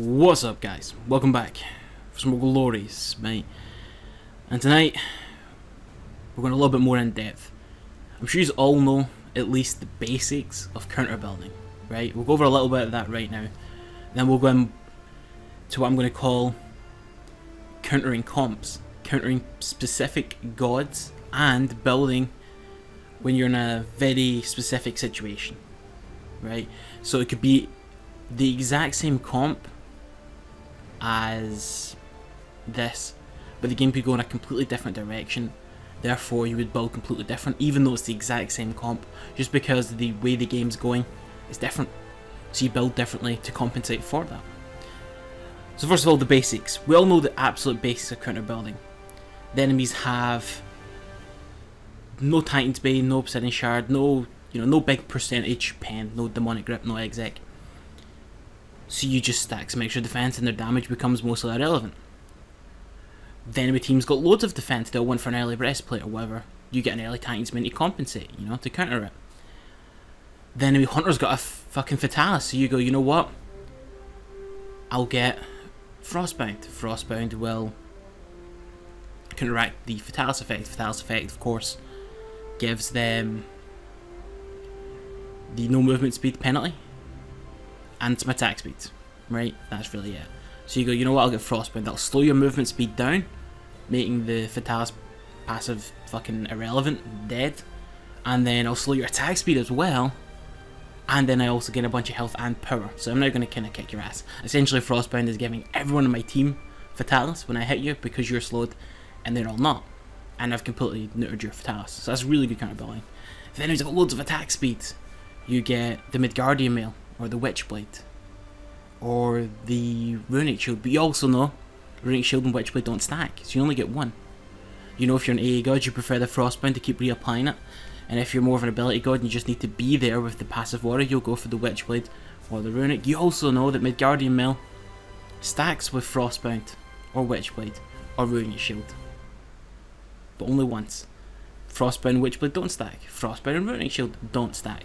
What's up, guys? Welcome back for some more Glorious Smite. And tonight we're going a little bit more in depth. I'm sure you all know at least the basics of counter building, right? We'll go over a little bit of that right now. Then we'll go into what I'm going to call countering comps, countering specific gods, and building when you're in a very specific situation, right? So it could be the exact same comp as this, but the game could go in a completely different direction. Therefore, you would build completely different, even though it's the exact same comp, just because the way the game's going is different. So you build differently to compensate for that. So first of all, the basics. We all know the absolute basics of counter building. The enemies have no Titan's Bane, no Obsidian Shard, no big percentage pen, no demonic grip, no exec. So you just stack some extra defense and their damage becomes mostly irrelevant. The enemy team's got loads of defense, they'll win for an early breastplate or whatever. You get an early Titan's Bane to compensate, to counter it. The enemy hunter's got a fucking Fatalis, so you go, you know what? I'll get Frostbound. Frostbound will counteract the Fatalis effect. Fatalis effect, of course, gives them the no movement speed penalty and some attack speed, right? That's really it. So you go, you know what, I'll get Frostbound. That'll slow your movement speed down, making the Fatalis passive fucking irrelevant, dead. And then I'll slow your attack speed as well. And then I also get a bunch of health and power. So I'm now going to kind of kick your ass. Essentially, Frostbound is giving everyone on my team Fatalis when I hit you because you're slowed and they're all not. And I've completely neutered your Fatalis. So that's really good counter building. Then there's got loads of attack speed. You get the Midgardian Mail, or the Witchblade, or the Runic Shield. But you also know Runic Shield and Witchblade don't stack, so you only get one. If you're an AA god, you prefer the Frostbound to keep reapplying it. And if you're more of an ability god and you just need to be there with the passive warrior, you'll go for the Witchblade or the Runic. You also know that Midgardian Mail stacks with Frostbound or Witchblade or Runic Shield, but only once. Frostbound and Witchblade don't stack. Frostbound and Runic Shield don't stack.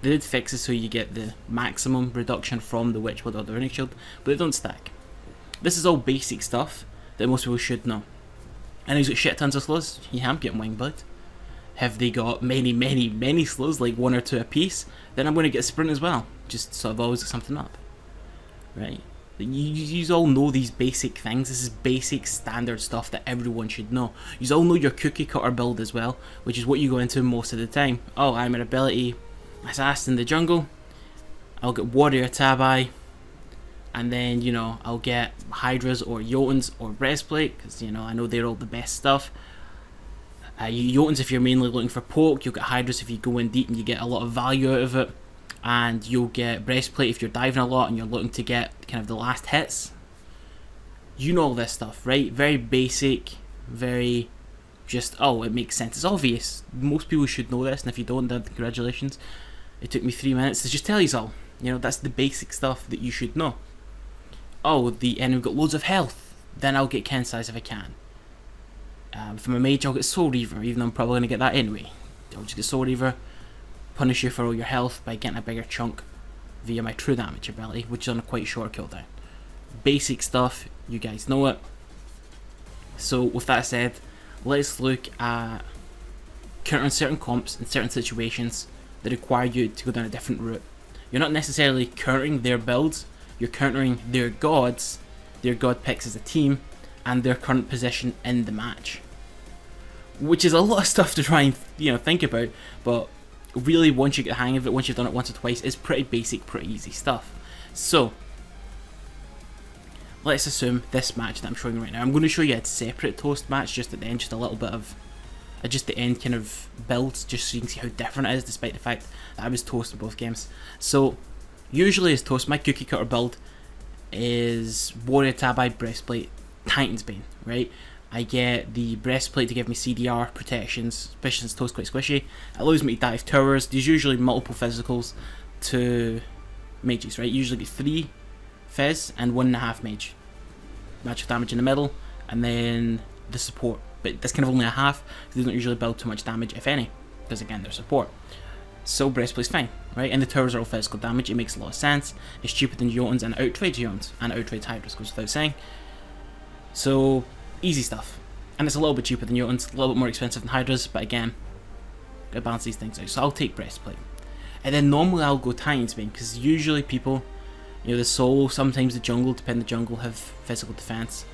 They did fix it so you get the maximum reduction from the Witchblade or the Runic Shield, but they don't stack. This is all basic stuff that most people should know. And he's got shit tons of slows. Yeah, I'm getting Wingblade. Have they got many slows, like 1 or 2 a piece, then I'm going to get Sprint as well, just so I've always got something up, right? You all know these basic things. This is basic standard stuff that everyone should know. You all know your cookie cutter build as well, which is what you go into most of the time. Oh, I'm an ability assassin in the jungle, I'll get warrior Tabai, and then I'll get Hi-rez or Jotuns or breastplate, because I know they're all the best stuff. Jotuns if you're mainly looking for poke, you'll get Hi-rez if you go in deep and you get a lot of value out of it, and you'll get breastplate if you're diving a lot and you're looking to get kind of the last hits. You know all this stuff, right? Very basic, very just, oh, it makes sense, it's obvious. Most people should know this, and if you don't, then congratulations. It took me 3 minutes to just tell you all. That's the basic stuff that you should know. Oh, the enemy got loads of health, then I'll get Kensai's if I can. If I'm a mage, I'll get Soul Reaver, even though I'm probably going to get that anyway. I'll just get Soul Reaver, punish you for all your health by getting a bigger chunk via my true damage ability, which is on a quite short cooldown. Basic stuff, you guys know it. So with that said, let's look at countering certain comps in certain situations that require you to go down a different route. You're not necessarily countering their builds, you're countering their gods, their god picks as a team, and their current position in the match. Which is a lot of stuff to try and think about, but really once you get the hang of it, once you've done it once or twice, it's pretty basic, pretty easy stuff. So let's assume this match that I'm showing you right now, I'm going to show you a separate toast match just at the end, just a little bit of just the end kind of builds, just so you can see how different it is, despite the fact that I was toast in both games. So usually as toast, my cookie cutter build is warrior Tabai, breastplate, Titan's Bane, right? I get the breastplate to give me CDR protections, especially since toast quite squishy. It allows me to dive towers. There's usually multiple physicals to mages, right? You usually get 3 fizz and 1.5 mage. Magic damage in the middle, and then the support. But that's kind of only a half, because they don't usually build too much damage, if any, because again, they're support. So breastplate's fine, right? And the towers are all physical damage, it makes a lot of sense. It's cheaper than Jotuns and outtrades Jotuns, and outtrades Hi-rez, goes without saying. So, easy stuff. And it's a little bit cheaper than Jotuns, a little bit more expensive than Hi-rez, but again, gotta balance these things out. So I'll take breastplate. And then normally I'll go Titan's Bane, because usually people, the solo, sometimes the jungle, depending on the jungle, have physical defense.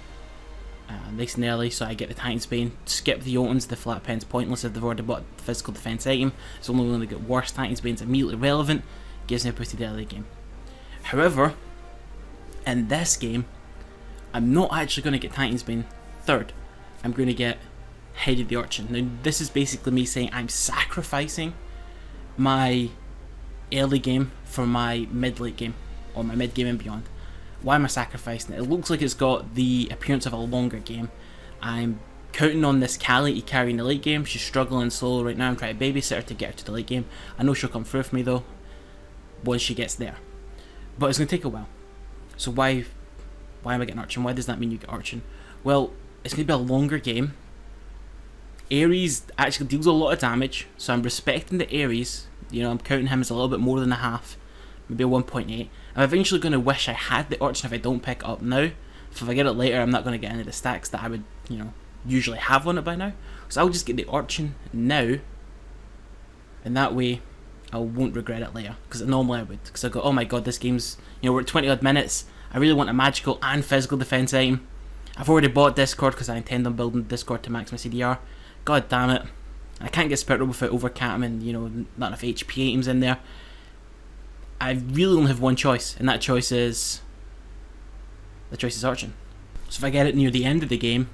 Nice and early, so I get the Titan's Bane. Skip the Jotuns, the flat pen's pointless if they've already bought the physical defense item. It's only when they get worse. Titan's Bane's immediately relevant, gives me a pretty early game. However, in this game, I'm not actually going to get Titan's Bane third. I'm going to get Head of the Urchin. Now, this is basically me saying I'm sacrificing my early game for my mid-late game, or my mid-game and beyond. Why am I sacrificing it? It looks like it's got the appearance of a longer game. I'm counting on this Callie to carry in the late game. She's struggling solo right now. I'm trying to babysit her to get her to the late game. I know she'll come through for me though, once she gets there. But it's going to take a while. So why am I getting Urchin? Why does that mean you get Urchin? Well, it's going to be a longer game. Ares actually deals a lot of damage, so I'm respecting the Ares. I'm counting him as a little bit more than a half. Maybe a 1.8. I'm eventually going to wish I had the Urchin if I don't pick it up now. If I get it later, I'm not going to get any of the stacks that I would, usually have on it by now. So I'll just get the Urchin now, and that way I won't regret it later. Because normally I would. Because I go, oh my god, this game's, we're at 20 odd minutes. I really want a magical and physical defense item. I've already bought Discord because I intend on building Discord to max my CDR. God damn it. I can't get Spectral without overcatting and, not enough HP items in there. I really only have one choice, and that choice is Urchin. So if I get it near the end of the game,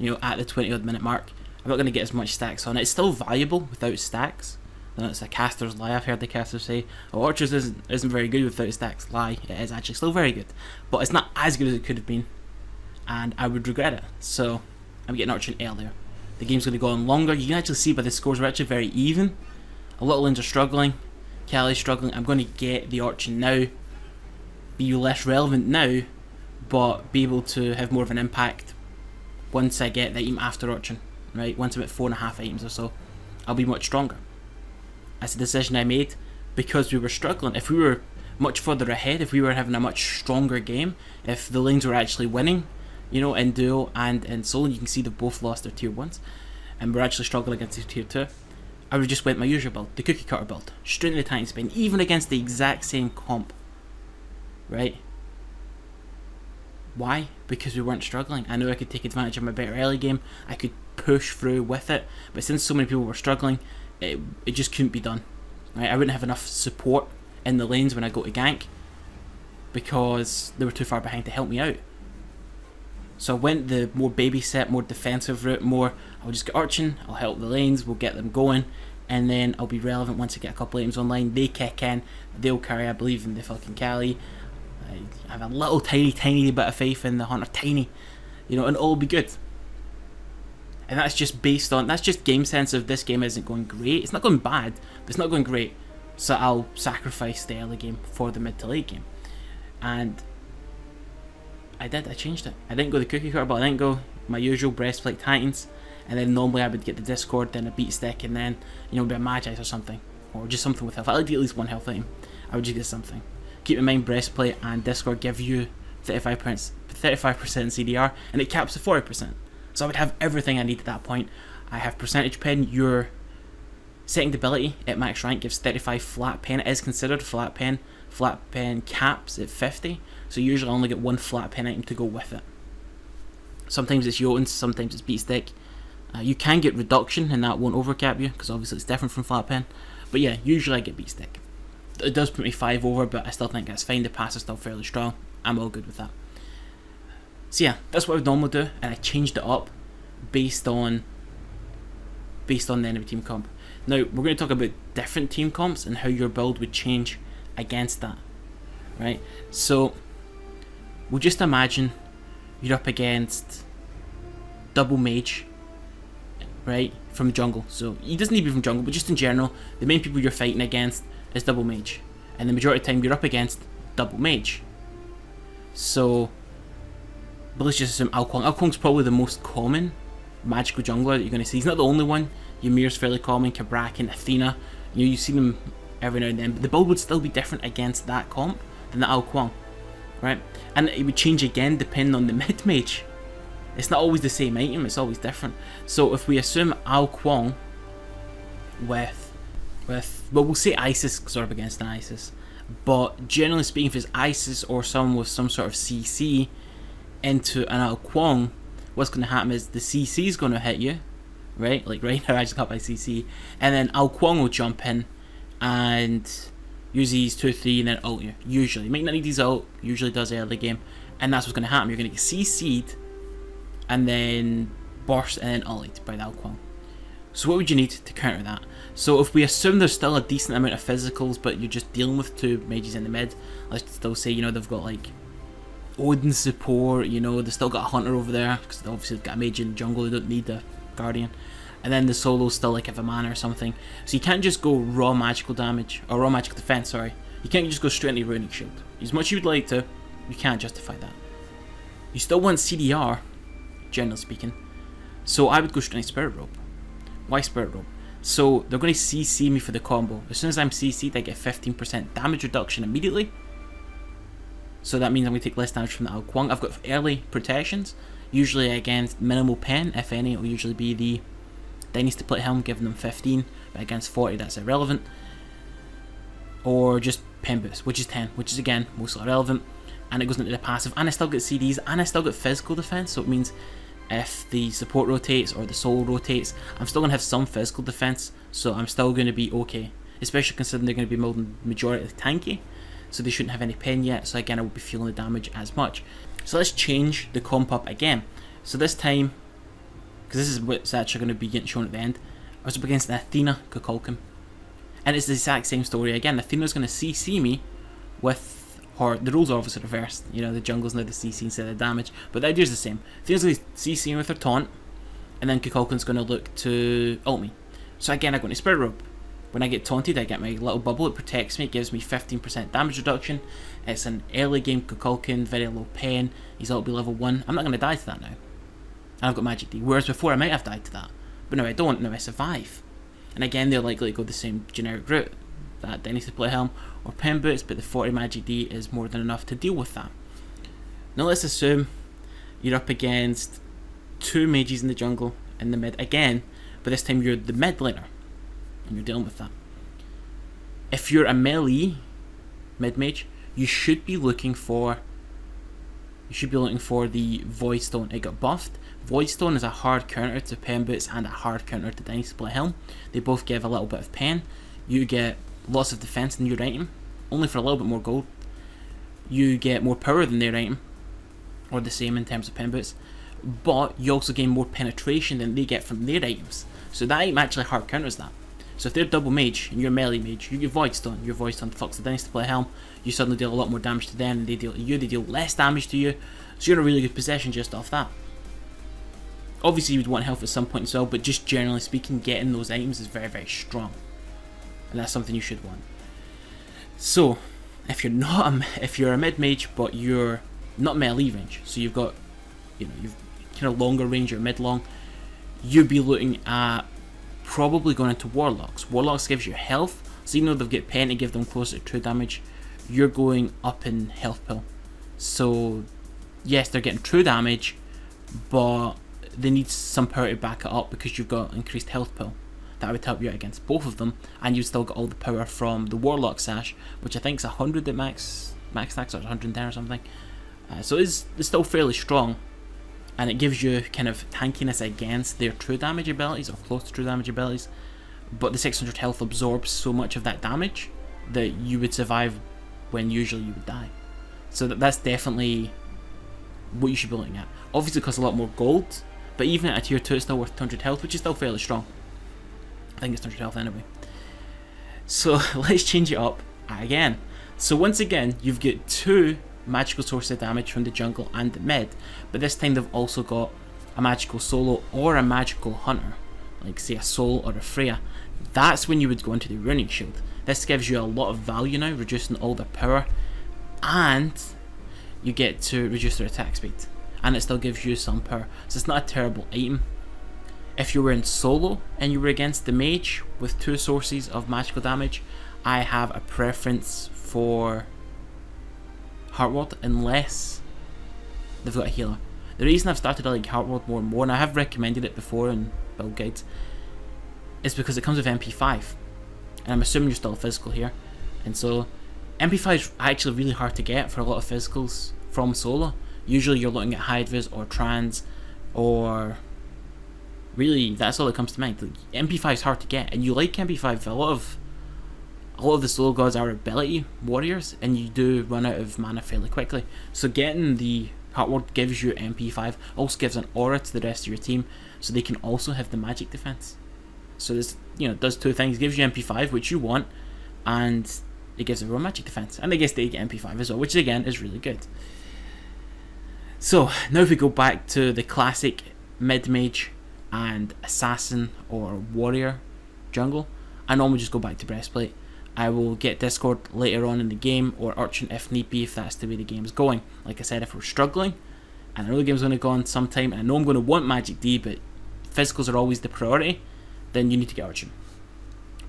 at the 20 odd minute mark, I'm not going to get as much stacks on it. It's still valuable without stacks. And it's a caster's lie. I've heard the casters say, oh, Urchin isn't very good without stacks. Lie, it is actually still very good. But it's not as good as it could have been, and I would regret it. So I'm getting Urchin earlier. The game's going to go on longer. You can actually see by the scores we're actually very even. A lot of lanes are struggling. Callie's struggling. I'm going to get the Urchin now, be less relevant now, but be able to have more of an impact once I get the item after Urchin, right? Once I'm at 4.5 items or so, I'll be much stronger. That's a decision I made because we were struggling. If we were much further ahead, if we were having a much stronger game, if the lanes were actually winning, in duo and in solo, you can see they've both lost their tier 1s, and we're actually struggling against the tier 2, I would have just went my usual build, the cookie cutter build, straight into the Titan's Bane, even against the exact same comp, right? Why? Because we weren't struggling. I knew I could take advantage of my better early game, I could push through with it, but since so many people were struggling, it just couldn't be done, right? I wouldn't have enough support in the lanes when I go to gank, because they were too far behind to help me out. So I went the more babysit, more defensive route, I'll just get Urchin, I'll help the lanes, we'll get them going, and then I'll be relevant once I get a couple items online. They kick in, they'll carry, I believe in the fucking Callie. I have a little tiny bit of faith in the Hunter, tiny, and all will be good. And that's just game sense of this game isn't going great. It's not going bad, but it's not going great. So I'll sacrifice the early game for the mid to late game. And I changed it. I didn't go the cookie cutter, but I didn't go my usual breastplate Titans, and then normally I would get the Discord, then a beat stick, and then be a Magi's or something, or just something with health. I like to get at least one health item. I would just get something. Keep in mind, breastplate and Discord give you 35% CDR, and it caps to 40%. So I would have everything I need at that point. I have percentage pen. Your second ability at max rank gives 35 flat pen. It is considered flat pen. Flat pen caps at 50, so you usually only get one flat pen item to go with it. Sometimes it's Jotuns, sometimes it's beat stick. You can get reduction, and that won't overcap you because obviously it's different from flat pen. But yeah, usually I get beat stick. It does put me 5 over, but I still think that's fine. The pass is still fairly strong. I'm all good with that. So yeah, that's what I would normally do, and I changed it up based on the enemy team comp. Now we're going to talk about different team comps and how your build would change against that, right? So we'll just imagine you're up against double mage, right, from jungle. So he doesn't need to be from jungle, but just in general, the main people you're fighting against is double mage, and the majority of the time you're up against double mage. So, but let's just assume Alkwang. Alkwang's probably the most common magical jungler that you're going to see. He's not the only one. Ymir's fairly common, Kabrak and Athena. You see them every now and then, but the build would still be different against that comp than the Ao Kuang, right? And it would change again depending on the mid mage. It's not always the same item, it's always different. So if we assume Ao Kuang with well, we'll say Isis sort of against an Isis, but generally speaking, if it's Isis or someone with some sort of CC into an Ao Kuang, what's going to happen is the CC is going to hit you, right? Like right now I just got my CC, and then Ao Kuang will jump in and use these 2-3 and then ult you. Usually, might not need these ult, usually does early game, and that's what's going to happen. You're going to get CC'd and then burst and then ulted by the Ao Kuang. So what would you need to counter that? So if we assume there's still a decent amount of physicals, but you're just dealing with 2 mages in the mid, let's still say, you know, they've got like Odin support, you know, they've still got a hunter over there, because obviously they've got a mage in the jungle, they don't need the guardian. And then the solo's still like have a mana or something. So you can't just go raw magical damage, or raw magical defense, sorry. You can't just go straight into runic shield. As much as you'd like to, you can't justify that. You still want CDR, generally speaking. So I would go straight into Spirit Robe. Why Spirit Robe? So they're going to CC me for the combo. As soon as I'm CC'd, I get 15% damage reduction immediately. So that means I'm going to take less damage from the Ao Kuang. I've got early protections, usually against minimal pen, if any. It will usually be the Dynasty Plate Helm, giving them 15, but against 40 that's irrelevant. Or just pen boost, which is 10, which is again mostly irrelevant. And it goes into the passive, and I still get CDs, and I still get physical defense, so it means if the support rotates or the solo rotates, I'm still going to have some physical defense, so I'm still going to be okay. Especially considering they're going to be building majority of the tanky, so they shouldn't have any pen yet, so again I won't be feeling the damage as much. So let's change the comp up again. So this time, because this is what's actually going to be getting shown at the end, I was up against Athena Kukulkan. And it's the exact same story again. Athena's going to CC me with her, the rules are obviously reversed, you know, the jungle's now the CC instead of the damage, but the idea's the same. Athena's going to CC me with her taunt, and then Kukulkan's going to look to ult me. So again I go into Spirit Robe. When I get taunted, I get my little bubble, it protects me, it gives me 15% damage reduction. It's an early game Kukulkan, very low pen, he's ult will be level 1. I'm not going to die to that now. And I've got Magic D, whereas before I might have died to that. But now I don't, now I survive. And again, they're likely to go the same generic route, that Dynasty Plate Helm or pen boots, but the 40 Magic D is more than enough to deal with that. Now let's assume you're up against 2 mages in the jungle, in the mid again, but this time you're the mid laner, and you're dealing with that. If you're a melee mid mage, you should be looking for the Void Stone. It got buffed. Void Stone is a hard counter to pen boots and a hard counter to Dynasty Plate Helm. They both give a little bit of pen. You get lots of defense in your item, only for a little bit more gold. You get more power than their item, or the same in terms of pen boots, but you also gain more penetration than they get from their items. So that item actually hard counters that. So if they're double mage and you're melee mage, you get Void Stone. Your Void Stone fucks the Dynasty Plate Helm. You suddenly deal a lot more damage to them, and they deal to you. They deal less damage to you. So you're in a really good position just off that. Obviously you would want health at some point as well, but just generally speaking, getting those items is very, very strong, and that's something you should want. So if you're a mid mage but you're not melee range, so you've got, you know, you've kind of longer range or mid long, you'd be looking at probably going into Warlocks. Warlocks gives you health, so even though they've got pen to give them closer to true damage, you're going up in health pool. So yes, they're getting true damage, but they need some power to back it up because you've got increased health pool. That would help you out against both of them, and you've still got all the power from the Warlock Sash, which I think is 100 at max stacks, or 110 or something. So it's still fairly strong, and it gives you kind of tankiness against their true damage abilities, or close to true damage abilities, but the 600 health absorbs so much of that damage that you would survive when usually you would die. So that's definitely what you should be looking at. Obviously it costs a lot more gold, but even at a tier 2 it's still worth 200 health, which is still fairly strong. I think it's 200 health anyway. So let's change it up again. So once again, you've got 2 magical sources of damage from the jungle and the mid, but this time they've also got a magical solo or a magical hunter, like say a Soul or a Freya. That's when you would go into the Runic Shield. This gives you a lot of value now, reducing all their power, and you get to reduce their attack speed, and it still gives you some power, so it's not a terrible item. If you were in solo and you were against the mage with 2 sources of magical damage, I have a preference for Heartward unless they've got a healer. The reason I've started to like Heartward more and more, and I have recommended it before in build guides, is because it comes with MP5. And I'm assuming you're still physical here. And so MP5 is actually really hard to get for a lot of physicals from solo. Usually you're looking at Hi-rez or trans, or really that's all that comes to mind. Like, MP5 is hard to get, and you like MP5. A lot of the solo gods are ability warriors, and you do run out of mana fairly quickly. So getting the Heartward gives you MP5, also gives an aura to the rest of your team, so they can also have the magic defense. So this, does two things: it gives you MP5, which you want, and it gives everyone magic defense. And I guess they get MP5 as well, which again is really good. So now if we go back to the classic mid-mage and assassin or warrior jungle, I normally just go back to breastplate. I will get Discord later on in the game, or Urchin if need be, if that's the way the game's going. Like I said, if we're struggling, and I know the game's going to go on sometime, and I know I'm going to want Magic D, but physicals are always the priority, then you need to get Urchin.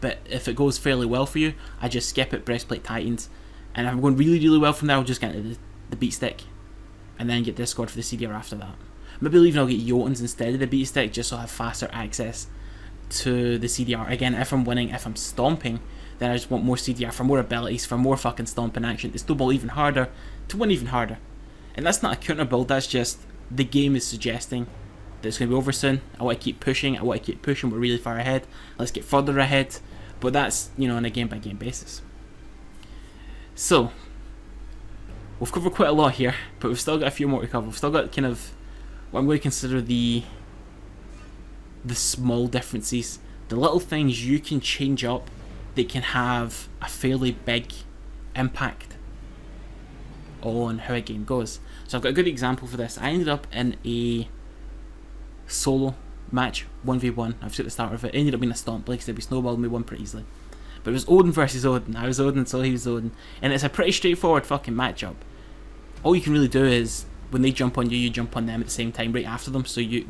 But if it goes fairly well for you, I just skip it, breastplate Titans, and if I'm going really, really well from there, I'll just get into the beat stick, and then get Discord for the CDR after that. Maybe even I'll get Jotuns instead of the beat stick, just so I have faster access to the CDR. Again, if I'm winning, if I'm stomping, then I just want more CDR for more abilities, for more fucking stomping action, to snowball even harder, to win even harder. And that's not a counter build, that's just the game is suggesting that it's going to be over soon. I want to keep pushing, we're really far ahead, let's get further ahead. But that's, on a game by game basis. So, we've covered quite a lot here, but we've still got a few more to cover. We've still got kind of what I'm going to consider the small differences, the little things you can change up that can have a fairly big impact on how a game goes. So I've got a good example for this. I ended up in a solo match, 1v1, I've got the start of it. It ended up being a stomp, like I said, we snowballed, we won pretty easily. But it was Odin versus Odin. I was Odin, so he was Odin. And it's a pretty straightforward fucking matchup. All you can really do is, when they jump on you, you jump on them at the same time, right after them, so you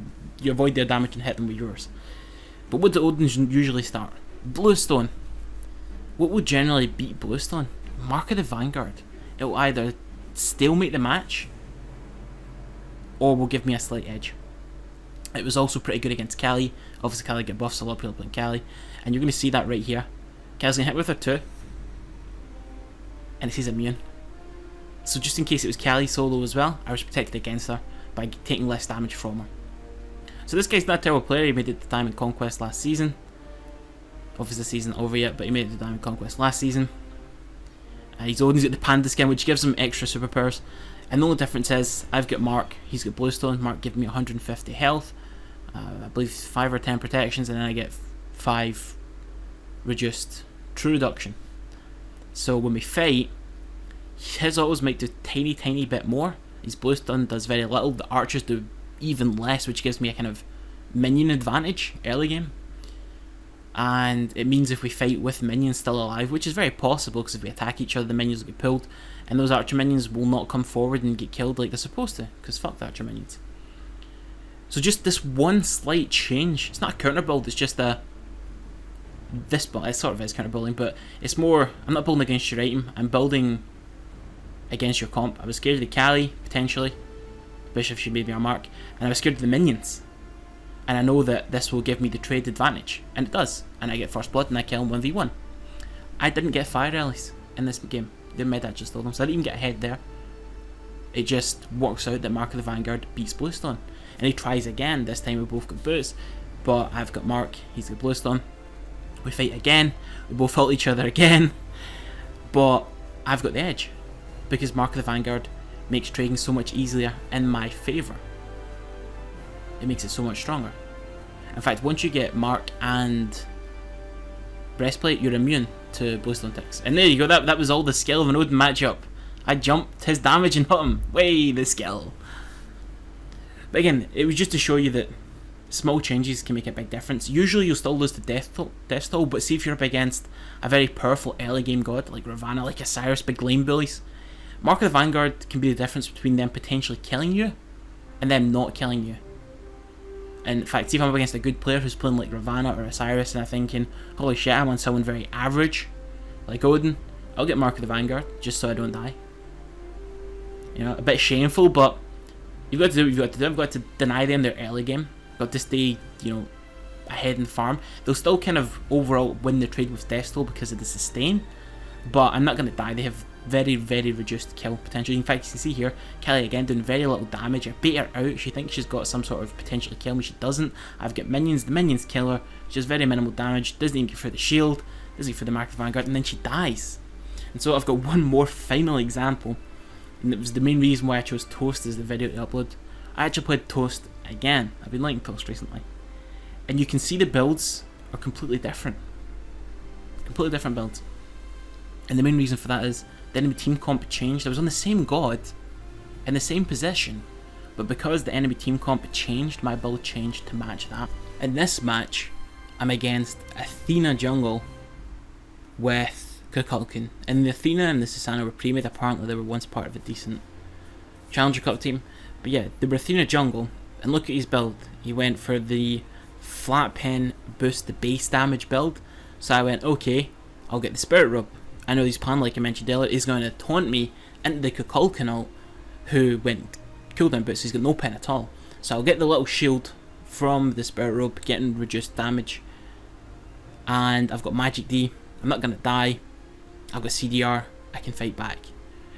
avoid their damage and hit them with yours. But what do Odins usually start? Bluestone. What will generally beat Bluestone? Mark of the Vanguard. It will either stalemate the match, or will give me a slight edge. It was also pretty good against Kali. Obviously Kali get buffs, so a lot of people playing Kali. And you're going to see that right here. Kali's going to hit with her too. And it says immune. So just in case it was Kali solo as well, I was protected against her by taking less damage from her. So this guy's not a terrible player, he made it to Diamond Conquest last season. Obviously the season over yet, but he made it to Diamond Conquest last season. He's Odin's got the Panda skin, which gives him extra superpowers. And the only difference is, I've got Mark, he's got Bluestone. Mark giving me 150 health, I believe 5 or 10 protections, and then I get 5 reduced true reduction. So when we fight, his autos might do tiny bit more. His Bluestone does very little, the archers do even less, which gives me a kind of minion advantage early game. And it means if we fight with minions still alive, which is very possible, because if we attack each other the minions will get pulled, and those archer minions will not come forward and get killed like they're supposed to, because fuck the archer minions. So just this one slight change, it's not a counter build, it's just this build, it sort of is counter building, but it's more, I'm not building against your item, I'm building against your comp. I was scared of the Kali, potentially, especially if she made me a mark, and I was scared of the minions. And I know that this will give me the trade advantage, and it does, and I get first blood and I kill him 1v1. I didn't get fire rallies in this game, the Med just stole them, so I didn't even get ahead there. It just works out that Mark of the Vanguard beats Bluestone, and he tries again. This time we both got boots, but I've got Mark, he's got Bluestone. We fight again, we both ult each other again, but I've got the edge, because Mark of the Vanguard makes trading so much easier in my favour. It makes it so much stronger. In fact, once you get Mark and Breastplate, you're immune to Bluestone ticks. And there you go, that was all the skill of an Odin matchup. I jumped his damage and hit him. Way the skill. But again, it was just to show you that small changes can make a big difference. Usually you'll still lose to death stall, but see if you're up against a very powerful early game god like Ravana, like Osiris, big lane bullies. Mark of the Vanguard can be the difference between them potentially killing you and them not killing you. And in fact, see if I'm up against a good player who's playing like Ravana or Osiris and I'm thinking, holy shit, I'm on someone very average, like Odin, I'll get Mark of the Vanguard just so I don't die. You know, a bit shameful, but you've got to do what you've got to do. I've got to deny them their early game. Got to stay, you know, ahead in farm. They'll still kind of overall win the trade with Deathstool because of the sustain, but I'm not going to die. They have very, very reduced kill potential. In fact, you can see here, Kelly again doing very little damage. I bait her out. She thinks she's got some sort of potential to kill me. She doesn't. I've got minions. The minions kill her. She has very minimal damage. Doesn't even get through the shield. Doesn't get through the Mark of the Vanguard, and then she dies. And so I've got one more final example, and it was the main reason why I chose Toast as the video to upload. I actually played Toast again. I've been liking Toast recently, and you can see the builds are completely different. Completely different builds. And the main reason for that is the enemy team comp changed. I was on the same god in the same position, but because the enemy team comp changed, my build changed to match that. In this match, I'm against Athena jungle with Kukulkan, and the Athena and the Susanna were pre-made. Apparently they were once part of a decent Challenger Cup team, but yeah, they were Athena jungle, and look at his build. He went for the flat pen boost the base damage build, so I went, okay, I'll get the Spirit Robe. I know he's plan, like I mentioned earlier, is going to taunt me into the Kukulkan ult, who went cooldown boost, so he's got no pen at all. So I'll get the little shield from the Spirit Robe, getting reduced damage, and I've got Magic D. I'm not going to die. I've got CDR. I can fight back.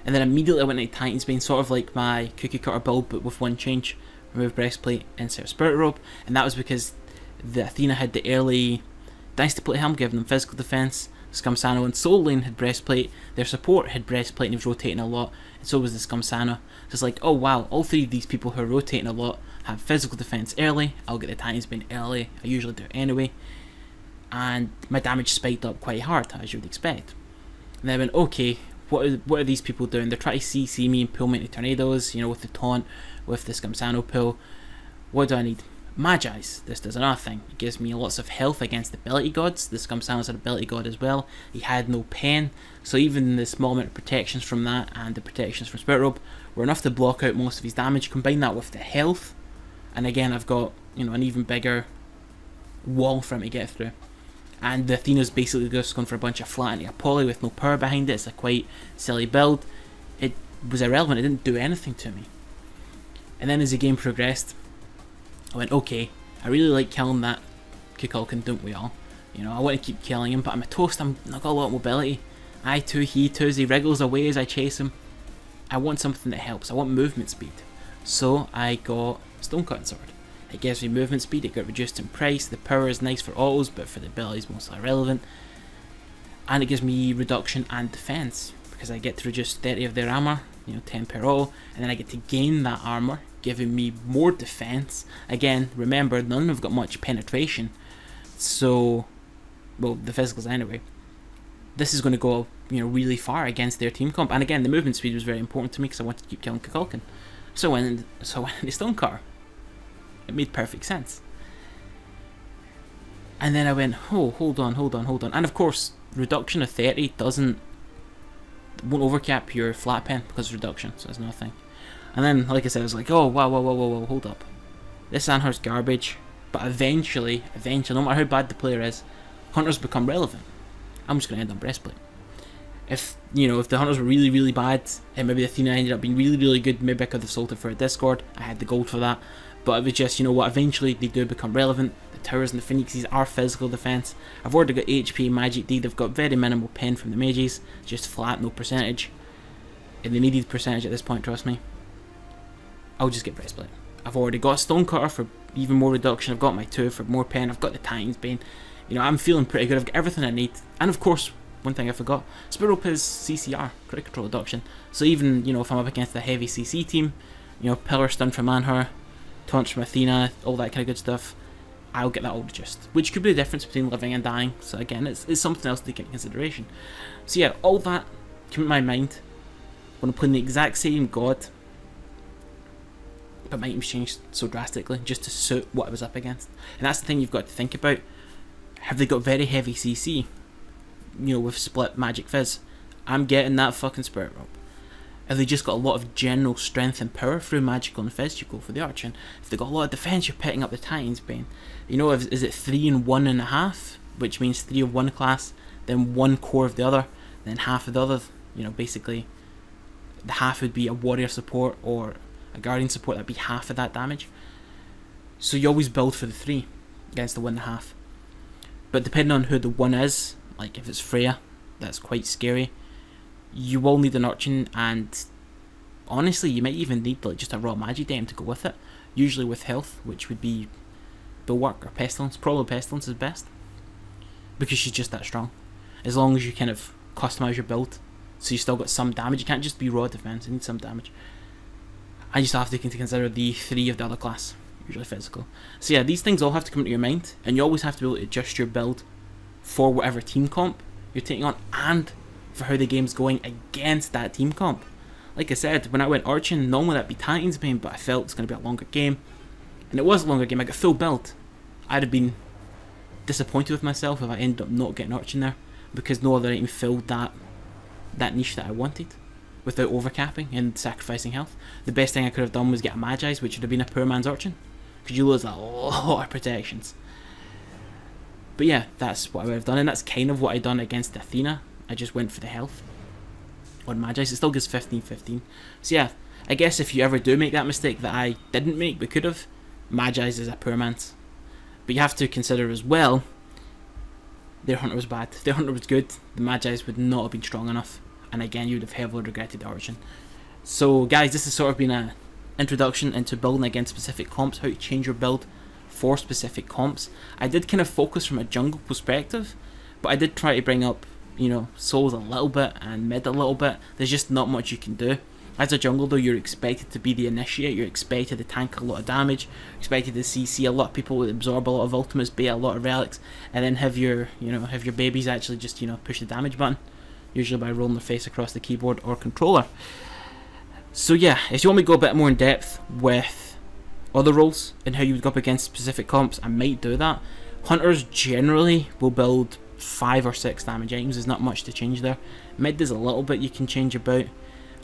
And then immediately I went into Titan's Bane, sort of like my cookie cutter build, but with one change. Remove Breastplate, insert Spirit Robe, and that was because the Athena had the early Dynasty Plate Helm, giving them physical defense. Scumsano and Soul Lane had Breastplate, their support had Breastplate and he was rotating a lot, and so was the Scumsano. So it's like, oh wow, all three of these people who are rotating a lot have physical defense early. I'll get the Titan's Bane early, I usually do it anyway, and my damage spiked up quite hard, as you would expect. And then I went, okay, what are these people doing? They're trying to CC me and pull me into tornadoes, you know, with the taunt, with the Scumsano pull. What do I need? Magi's. This does another thing. It gives me lots of health against ability gods. The Scumsano's an ability god as well. He had no pen, so even the small amount of protections from that and the protections from Spirit Robe were enough to block out most of his damage. Combine that with the health, and again I've got, you know, an even bigger wall for him to get through. And the Athena's basically just going for a bunch of flat into a poly with no power behind it. It's a quite silly build. It was irrelevant. It didn't do anything to me. And then as the game progressed, I went, okay, I really like killing that Kukulkan, don't we all? You know, I want to keep killing him, but I'm a Toast, I've not got a lot of mobility. I too, he too, as he wriggles away as I chase him. I want something that helps, I want movement speed. So I got Stonecutting Sword. It gives me movement speed, it got reduced in price, the power is nice for autos, but for the abilities mostly irrelevant. And it gives me reduction and defense, because I get to reduce 30 of their armor, you know, 10 per all, and then I get to gain that armor, giving me more defense. Again, remember, none have got much penetration, so, well, the physicals anyway. This is going to go, you know, really far against their team comp. And again, the movement speed was very important to me because I wanted to keep killing Kukulkan. So I went into Stonecutter. It made perfect sense. And then I went, oh, hold on. And of course, reduction of 30 won't overcap your flat pen because of reduction, so that's another thing. And then, like I said, I was like, oh, wow, hold up. This Anhur's garbage, but eventually, no matter how bad the player is, Hunters become relevant. I'm just going to end on Breastplate. If the Hunters were really, really bad, and maybe Athena ended up being really, really good, maybe I could have sold it for a Discord. I had the gold for that. But it was just, you know what, eventually they do become relevant. The Towers and the Phoenixes are physical defense. I've already got HP, Magic D, they've got very minimal pen from the mages, just flat, no percentage. And they needed percentage at this point, trust me. I'll just get Breastplate. I've already got Stonecutter for even more reduction, I've got my 2 for more pen, I've got the Titan's Bane. You know, I'm feeling pretty good, I've got everything I need. And of course, one thing I forgot, Spirit Robe is CCR, critical control reduction. So even, you know, if I'm up against a heavy CC team, you know, Pillar Stun from Anhur, Taunts from Athena, all that kind of good stuff, I'll get that all reduced. Which could be the difference between living and dying. So again, it's something else to take into consideration. So yeah, all that came to my mind when I'm playing the exact same god, but my items changed so drastically just to suit what I was up against. And that's the thing you've got to think about. Have they got very heavy CC? You know, with split magic fizz. I'm getting that fucking Spirit Robe. Have they just got a lot of general strength and power through magical and fizz, you go for the Archon. If they got a lot of defense, you're picking up the Titan's Bane. You know, is it 3 and 1.5, which means 3 of one class, then 1 core of the other. then half of the other, basically the half would be a warrior support or a guardian support. That'd be half of that damage. So you always build for the 3 against the 1.5. But depending on who the 1 is, like if it's Freya, that's quite scary. You will need an Urchin, and honestly you might even need like just a raw magi dam to go with it, usually with health, which would be Bulwark or Pestilence. Probably Pestilence is best, because she's just that strong. As long as you kind of customise your build so you still got some damage. You can't just be raw defense, you need some damage. And you still have to consider the 3 of the other class, usually physical. So yeah, these things all have to come into your mind, and you always have to be able to adjust your build for whatever team comp you're taking on, and for how the game's going against that team comp. Like I said, when I went Archon, normally that'd be Titan's Bane, but I felt it's going to be a longer game, and it was a longer game. I got full build. I'd have been disappointed with myself if I ended up not getting Archon there, because no other item filled that niche that I wanted without overcapping and sacrificing health. The best thing I could have done was get a Magi's, which would have been a poor man's Archon, because you lose a lot of protections. But yeah, that's what I would have done, and that's kind of what I done against Athena. I just went for the health on Magi's. It still gives 15-15. So yeah, I guess if you ever do make that mistake that I didn't make but could have, Magi's is a poor man's. But you have to consider as well, their Hunter was bad. Their Hunter was good, the Magi's would not have been strong enough, and again you would have heavily regretted the Origin. So guys, this has sort of been an introduction into building against specific comps, how to change your build for specific comps. I did kind of focus from a jungle perspective, but I did try to bring up, souls a little bit and mid a little bit. There's just not much you can do. As a jungle though, you're expected to be the initiate, you're expected to tank a lot of damage, expected to CC a lot of people, absorb a lot of ultimates, bait a lot of relics, and then have your babies actually just, push the damage button, usually by rolling their face across the keyboard or controller. So yeah, if you want me to go a bit more in depth with other roles and how you would go up against specific comps, I might do that. Hunters generally will build 5 or 6 damage items, there's not much to change there. Mid there's a little bit you can change about,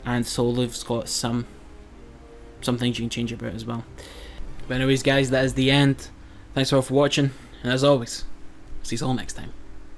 and Solo's got some things you can change about as well. But anyways guys, that is the end. Thanks all for watching, and as always, see you all next time.